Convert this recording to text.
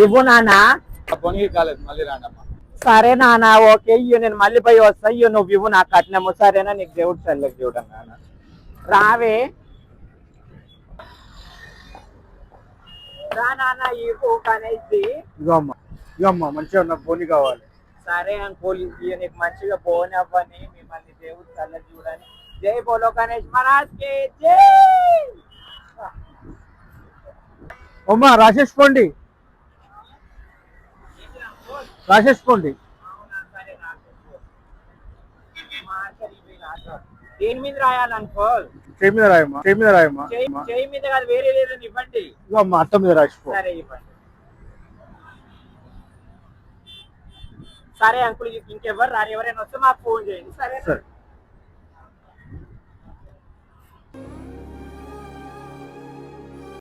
ఇవ్వు నాన్న. పొనిగి కాలేదు, మళ్ళీ రాండమ్మా. సరే నాన్న, ఓకే ఇయ్యు, నేను మళ్ళీ పోయి వస్తా. ఇయ్యు నువ్వు ఇవ్వు నాకు కట్టినము. సరేనా, నీకు దేవుడు చల్లకి చూడను నాన్న. రావే రా నాన్న, ఇవ్వు కనేసి. ఇగో అమ్మా మంచిగా నాకు పోనీ కావాలి. సరే అంకుల్, ఇయ్య నీకు మంచిగా పోని అవ్వని, మిమ్మల్ని దేవుడు చల్లకి చూడని. జై బోలో గణేష్ మహారాజ్ కి జై. అమ్మా రాసేసుకోండి, రాసేసుకోండి. దేని మీద రాయాలి అంకుల్? చేయి మీద రాయమ్మా, చేయి మీద రాయమ్మా. చేయి మీద కాదు, వేరే వేరే ఇవ్వండి. ఇగో అమ్మా అట్ట మీద రాసిపో. సరే ఇవ్వండి. సరే అంకుల్, ఇంకెవరు రారు, ఎవరైనా వస్తే మాకు ఫోన్ చేయండి. సరే.